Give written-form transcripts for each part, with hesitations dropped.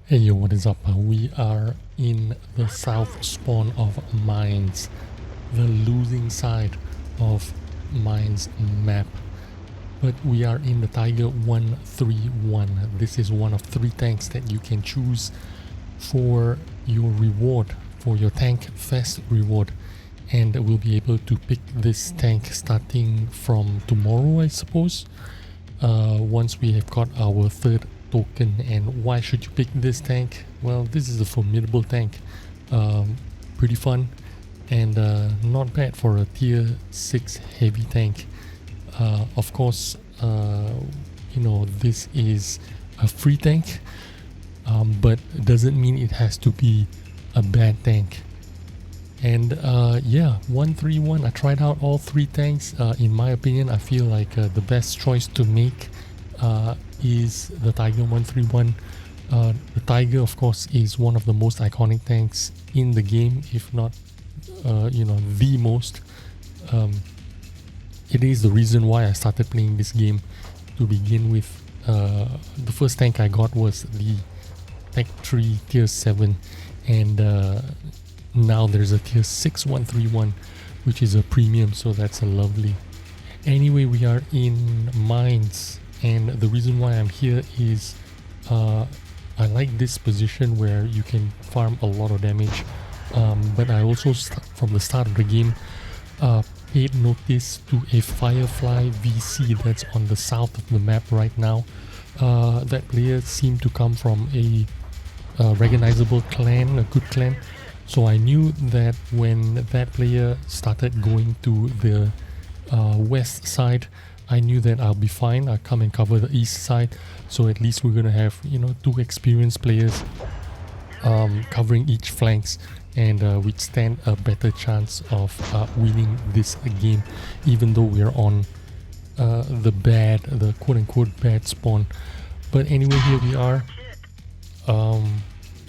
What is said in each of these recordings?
Hey yo, what is up? We are in the south spawn of Mines, the losing side of Mines map. But we are in the Tiger 131. This is one of 3 tanks that you can choose for your reward, for your Tankfest reward. And we'll be able to pick this tank starting from tomorrow, I suppose. Once we have got our 3rd token. And why should you pick this tank? Well, this is a formidable tank, pretty fun, and not bad for a tier 6 heavy tank. Of course, you know, this is a free tank, but doesn't mean it has to be a bad tank. And yeah, 131, I tried out all 3 tanks. In my opinion, I feel like the best choice to make is the Tiger 131. The Tiger, of course, is one of the most iconic tanks in the game, if not, you know, the most. It is the reason why I started playing this game to begin with. The first tank I got was the Tech 3 Tier 7, and now there's a Tier 6 131, which is a premium, so that's a lovely. Anyway, we are in Mines. And the reason why I'm here is I like this position where you can farm a lot of damage, but I also from the start of the game paid notice to a Firefly VC that's on the south of the map right now. That player seemed to come from a recognizable clan, a good clan, so I knew that when that player started going to the west side, I knew that I'll be fine. I'll come and cover the east side, so at least we're gonna have, you know, 2 experienced players covering each flanks, and we'd stand a better chance of winning this game, even though we're on the quote-unquote bad spawn. But anyway, here we are.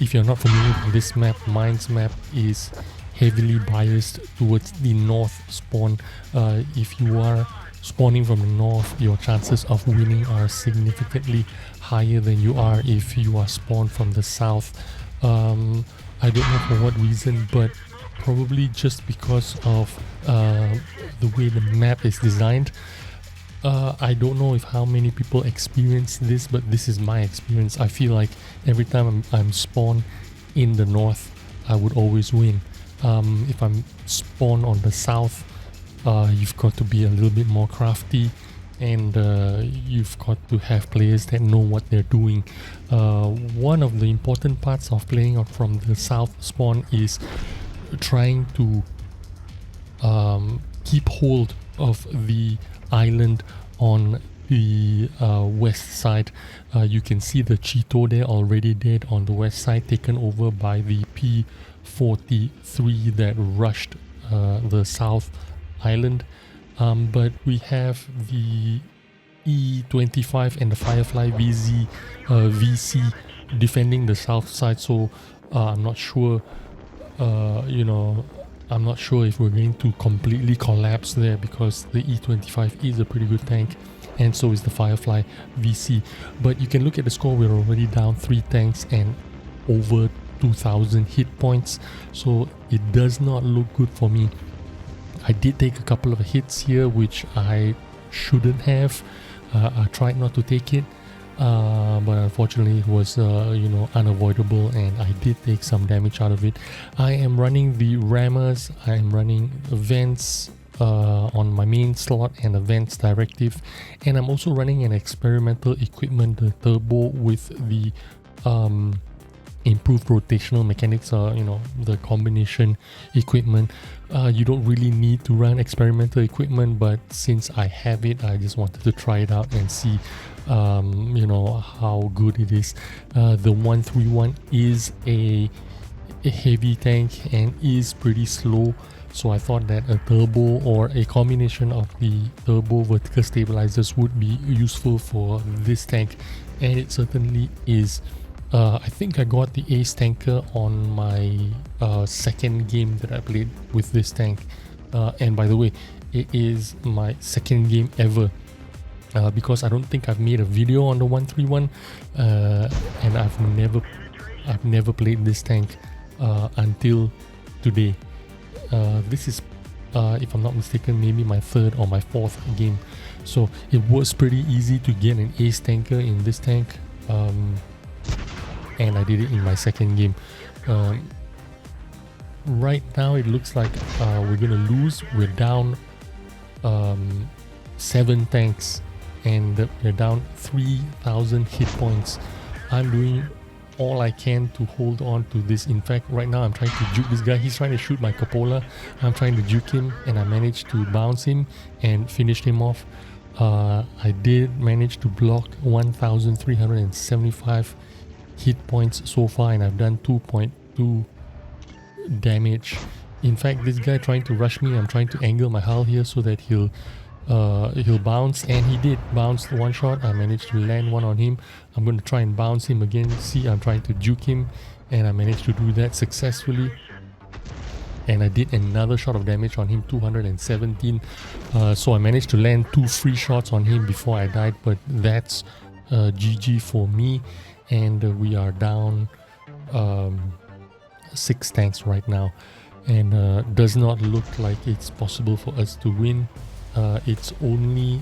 If you're not familiar with this map, Mines map is heavily biased towards the north spawn. If you are spawning from the north, your chances of winning are significantly higher than you are if you are spawned from the south. I don't know for what reason, but probably just because of the way the map is designed. I don't know if how many people experience this, but this is my experience. I feel like every time I'm spawned in the north, I would always win. If I'm spawned on the south, you've got to be a little bit more crafty, and you've got to have players that know what they're doing. One of the important parts of playing out from the south spawn is trying to keep hold of the island on the west side. You can see the Cheeto there, already dead on the west side, taken over by the P-43 that rushed the south island, but we have the E25 and the Firefly VC defending the south side, so I'm not sure, you know, I'm not sure if we're going to completely collapse there, because the E25 is a pretty good tank, and so is the Firefly VC. But you can look at the score, we're already down 3 tanks and over 2,000 hit points, so it does not look good for me. I did take a couple of hits here, which I shouldn't have. I tried not to take it, but unfortunately it was you know, unavoidable, and I did take some damage out of it. I am running the rammers, I am running vents on my main slot and a vents directive, and I'm also running an experimental equipment, the turbo with the improved rotational mechanics, you know, the combination equipment. You don't really need to run experimental equipment, but since I have it, I just wanted to try it out and see you know, how good it is. The 131 is a heavy tank and is pretty slow, so I thought that a turbo or a combination of the turbo vertical stabilizers would be useful for this tank, and it certainly is. I think I got the ace tanker on my second game that I played with this tank, and by the way, it is my second game ever, because I don't think I've made a video on the 131, and I've never I've never played this tank until today. This is, if I'm not mistaken, maybe my third or my fourth game. So it was pretty easy to get an ace tanker in this tank, and I did it in my second game. Right now it looks like we're gonna lose. We're down 7 tanks and we're down 3,000 hit points. I'm doing all I can to hold on to this. In fact, right now I'm trying to juke this guy. He's trying to shoot my cupola. I'm trying to juke him, and I managed to bounce him and finished him off. I did manage to block 1,375 hit points so far, and I've done 2.2 damage. In fact, this guy trying to rush me, I'm trying to angle my hull here so that he'll bounce, and he did bounce one shot. I managed to land one on him. I'm going to try and bounce him again. See, I'm trying to juke him, and I managed to do that successfully. And I did another shot of damage on him, 217. So I managed to land 2 free shots on him before I died, but that's GG for me. And we are down 6 tanks right now, and does not look like it's possible for us to win. It's only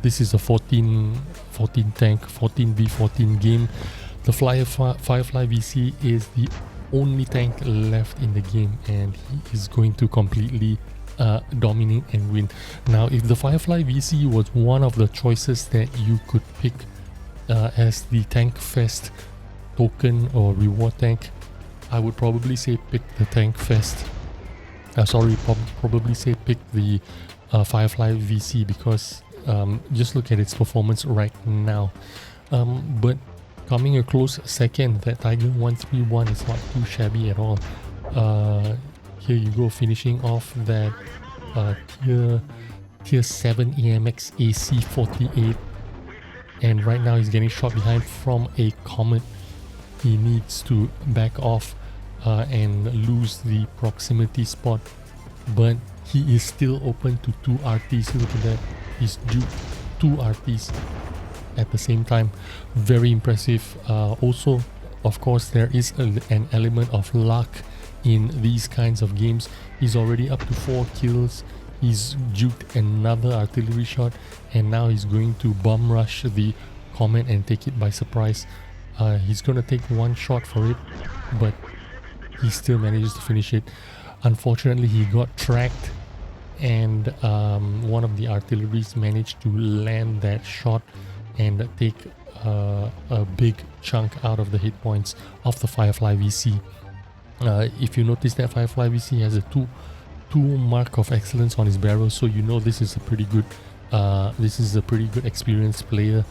this is a 14 tank 14v14 game. The Firefly VC is the only tank left in the game, and he is going to completely dominate and win. Now, if the Firefly VC was one of the choices that you could pick as the Tankfest token or reward tank, I would probably say pick the Tankfest. Probably say pick the Firefly VC, because just look at its performance right now. But coming a close second, that Tiger 131 is not too shabby at all. Here you go, finishing off that tier 7 EMX AC 48, and right now he's getting shot behind from a comet. He needs to back off and lose the proximity spot, but he is still open to 2 RTs. Look at that, he's duped 2 RTs at the same time. Very impressive. Also, of course, there is an element of luck in these kinds of games. He's already up to 4 kills. He's duped another artillery shot, and now he's going to bomb rush the comet and take it by surprise. He's gonna take 1 shot for it, but he still manages to finish it. Unfortunately, he got tracked, and one of the artilleries managed to land that shot and take a big chunk out of the hit points of the Firefly VC. If you notice, that Firefly VC has a 2 mark of excellence on his barrel, so you know this is a pretty good experienced player.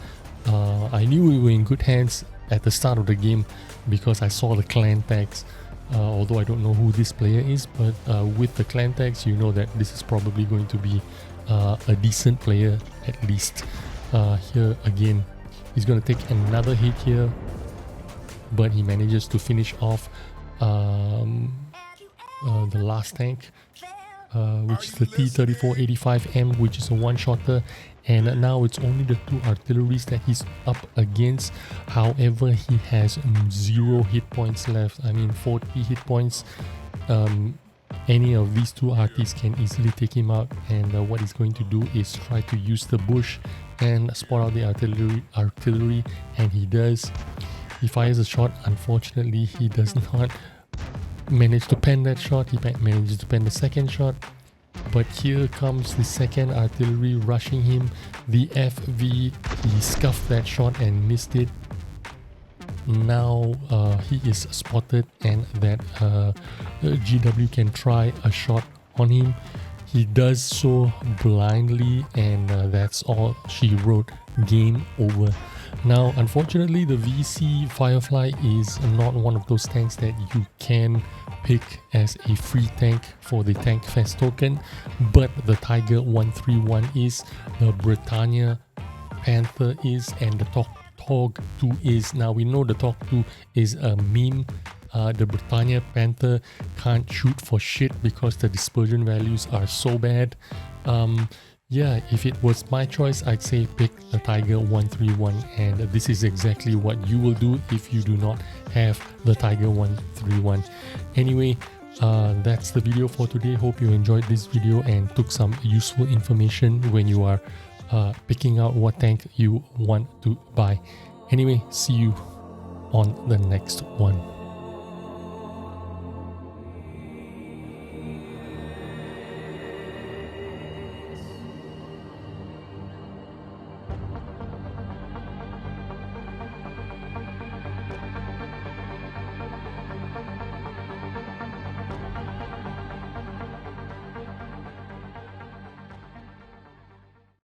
I knew we were in good hands at the start of the game because I saw the clan tags. Although I don't know who this player is, but with the clan tags, you know that this is probably going to be a decent player at least. Here again, he's going to take another hit here, but he manages to finish off the last tank, which is the T-3485M, which is a one-shotter. And now it's only the 2 artilleries that he's up against. However, he has 0 hit points left. I mean, 40 hit points. Any of these 2 RTs can easily take him out, and what he's going to do is try to use the bush and spot out the artillery, and he does. He fires a shot. Unfortunately, he does not manage to pen that shot. He manages to pen the second shot, but here comes the second artillery rushing him. The FV, he scuffed that shot and missed it. Now he is spotted, and that GW can try a shot on him. He does so blindly, and that's all she wrote. Game over. Now, unfortunately, the VC Firefly is not one of those tanks that you can pick as a free tank for the Tankfest token, but the Tiger 131 is, the Britannia Panther is, and the Tog 2 is. Now, we know the Tog 2 is a meme. The Britannia Panther can't shoot for shit because the dispersion values are so bad. Yeah, if it was my choice, I'd say pick the Tiger 131, and this is exactly what you will do if you do not have the Tiger 131. Anyway, that's the video for today. Hope you enjoyed this video and took some useful information when you are picking out what tank you want to buy. Anyway, see you on the next one.